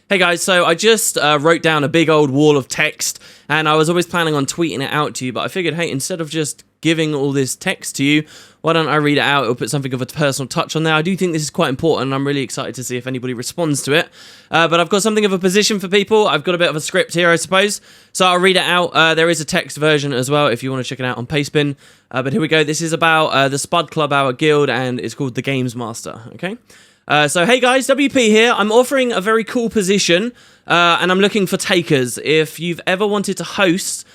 Hey guys, so I just wrote down a big old wall of text, and I was always planning on tweeting it out to you, but I figured, hey, instead of just giving all this text to you, why don't I read it out or put something of a personal touch on there? I do think this is quite important, and I'm really excited to see if anybody responds to it. But I've got something of a position for people. I've got a bit of a script here, I suppose. So I'll read it out. There is a text version as well if you want to check it out on Pastebin. But here we go. This is about the Spud Club, our guild, and it's called the Gamesmaster, okay? So, hey guys, WP here. I'm offering a very cool position, and I'm looking for takers. If you've ever wanted to host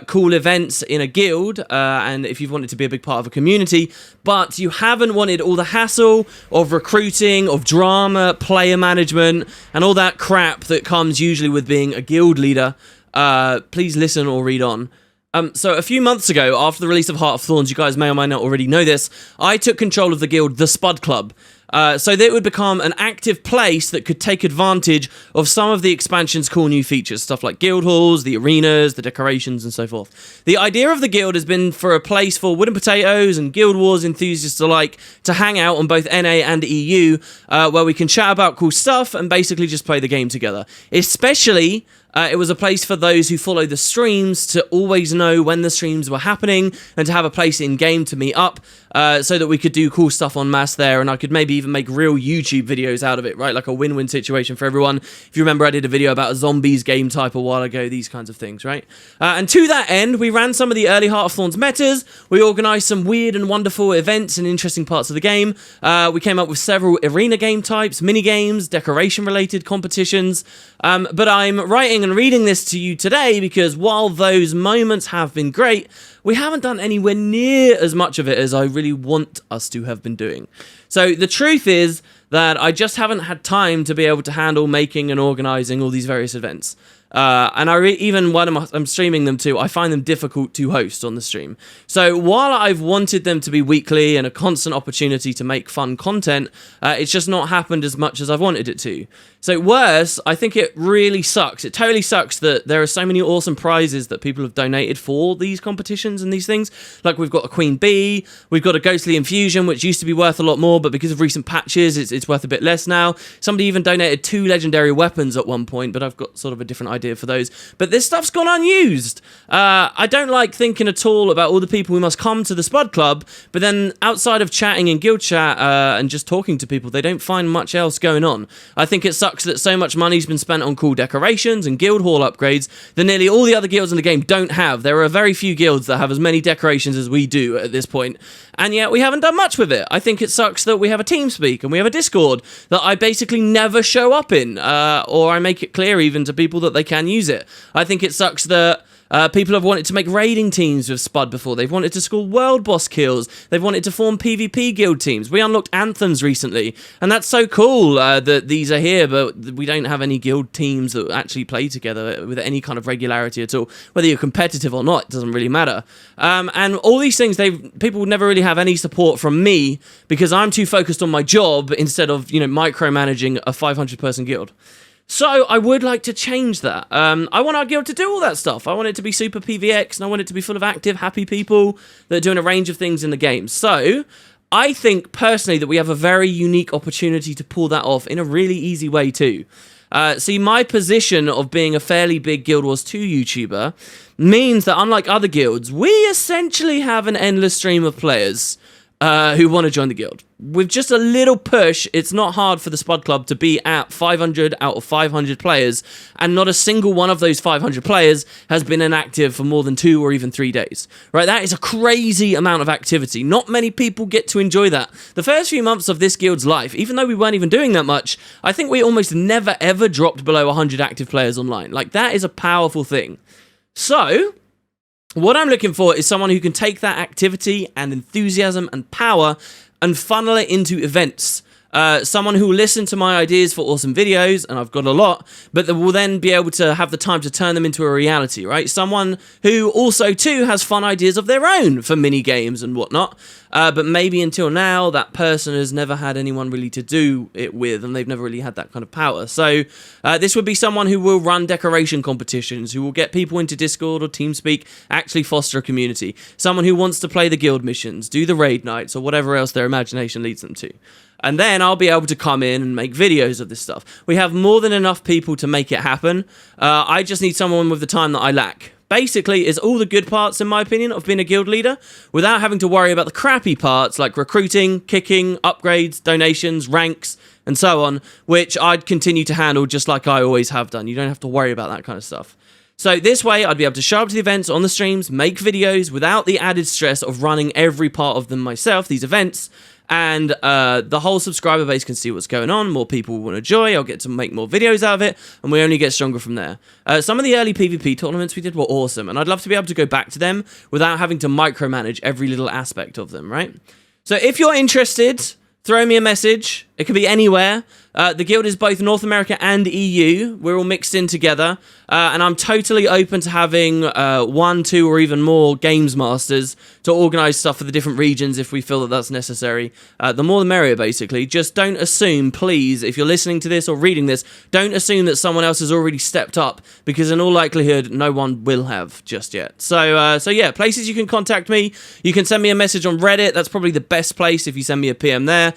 cool events in a guild, and if you've wanted to be a big part of a community, but you haven't wanted all the hassle of recruiting, of drama, player management, and all that crap that comes usually with being a guild leader, please listen or read on. So a few months ago, after the release of Heart of Thorns, you guys may or may not already know this, I took control of the guild, the Spud Club. So that it would become an active place that could take advantage of some of the expansion's cool new features, stuff like guild halls, the arenas, the decorations, and so forth. The idea of the guild has been for a place for wooden potatoes and Guild Wars enthusiasts alike to hang out on both NA and EU, where we can chat about cool stuff and basically just play the game together. Especially, it was a place for those who follow the streams to always know when the streams were happening and to have a place in-game to meet up, so that we could do cool stuff en masse there, and I could maybe even make real YouTube videos out of it, right? Like a win-win situation for everyone. If you remember, I did a video about a zombies game type a while ago, these kinds of things, right? And to that end, we ran some of the early Heart of Thorns metas, we organised some weird and wonderful events in interesting parts of the game, we came up with several arena game types, mini-games, decoration-related competitions, but I'm writing and reading this to you today because while those moments have been great, we haven't done anywhere near as much of it as I really want us to have been doing. So the truth is that I just haven't had time to be able to handle making and organising all these various events. And even when I'm streaming them too, I find them difficult to host on the stream. So while I've wanted them to be weekly and a constant opportunity to make fun content, it's just not happened as much as I've wanted it to. So worse, I think it really sucks. It totally sucks that there are so many awesome prizes that people have donated for these competitions and these things. Like we've got a Queen Bee, we've got a Ghostly Infusion, which used to be worth a lot more, but because of recent patches, it's worth a bit less now. Somebody even donated 2 legendary weapons at one point, but I've got sort of a different idea for those. But this stuff's gone unused. I don't like thinking at all about all the people who must come to the Spud Club, but then outside of chatting in guild chat and just talking to people, they don't find much else going on. I think it sucks that so much money's been spent on cool decorations and guild hall upgrades that nearly all the other guilds in the game don't have. There are very few guilds that have as many decorations as we do at this point, and yet we haven't done much with it. I think it sucks that we have a TeamSpeak and we have a Discord that I basically never show up in, or I make it clear even to people that they can use it. I think it sucks that people have wanted to make raiding teams with Spud before. They've wanted to score world boss kills. They've wanted to form PvP guild teams. We unlocked anthems recently, and that's so cool that these are here, but we don't have any guild teams that actually play together with any kind of regularity at all. Whether you're competitive or not, it doesn't really matter. And all these things, people would never really have any support from me because I'm too focused on my job instead of, micromanaging a 500-person guild. So I would like to change that. I want our guild to do all that stuff. I want it to be super PvX, and I want it to be full of active, happy people that are doing a range of things in the game. So I think personally that we have a very unique opportunity to pull that off in a really easy way too. See, my position of being a fairly big Guild Wars 2 YouTuber means that unlike other guilds, we essentially have an endless stream of players who want to join the guild. With just a little push, it's not hard for the Spud Club to be at 500 out of 500 players, and not a single one of those 500 players has been inactive for more than 2 or even 3 days. Right? That is a crazy amount of activity. Not many people get to enjoy that. The first few months of this guild's life, even though we weren't even doing that much, I think we almost never ever dropped below 100 active players online. Like, that is a powerful thing. So what I'm looking for is someone who can take that activity and enthusiasm and power and funnel it into events. Someone who will listen to my ideas for awesome videos, and I've got a lot, but that will then be able to have the time to turn them into a reality, right? Someone who also, too, has fun ideas of their own for mini-games and whatnot, but maybe until now, that person has never had anyone really to do it with, and they've never really had that kind of power. So this would be someone who will run decoration competitions, who will get people into Discord or TeamSpeak, actually foster a community. Someone who wants to play the guild missions, do the raid nights, or whatever else their imagination leads them to. And then I'll be able to come in and make videos of this stuff. We have more than enough people to make it happen. I just need someone with the time that I lack. Basically, is all the good parts, in my opinion, of being a guild leader without having to worry about the crappy parts like recruiting, kicking, upgrades, donations, ranks, and so on, which I'd continue to handle just like I always have done. You don't have to worry about that kind of stuff. So this way, I'd be able to show up to the events on the streams, make videos without the added stress of running every part of them myself, these events, and the whole subscriber base can see what's going on. More people will enjoy. I'll get to make more videos out of it, and we only get stronger from there. Some of the early PvP tournaments we did were awesome, and I'd love to be able to go back to them without having to micromanage every little aspect of them, right? So if you're interested, throw me a message. It can be anywhere. The guild is both North America and EU. We're all mixed in together. And I'm totally open to having 1, 2, or even more Gamesmasters to organise stuff for the different regions if we feel that that's necessary. The more the merrier, basically. Just don't assume, please, if you're listening to this or reading this, don't assume that someone else has already stepped up, because in all likelihood, no one will have just yet. So yeah, places you can contact me. You can send me a message on Reddit. That's probably the best place if you send me a PM there.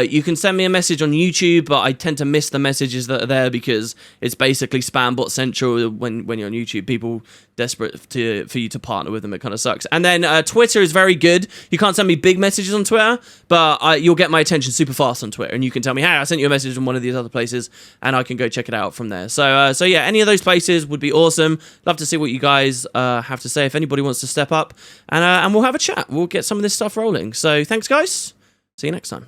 You can send me a message on YouTube, but I tend to miss the messages that are there because it's basically spam bot central when you're on YouTube. People desperate for you to partner with them. It kind of sucks. And then Twitter is very good. You can't send me big messages on Twitter, but you'll get my attention super fast on Twitter, and you can tell me, hey, I sent you a message from one of these other places, and I can go check it out from there. So yeah, any of those places would be awesome. Love to see what you guys have to say if anybody wants to step up, and we'll have a chat. We'll get some of this stuff rolling. So thanks, guys. See you next time.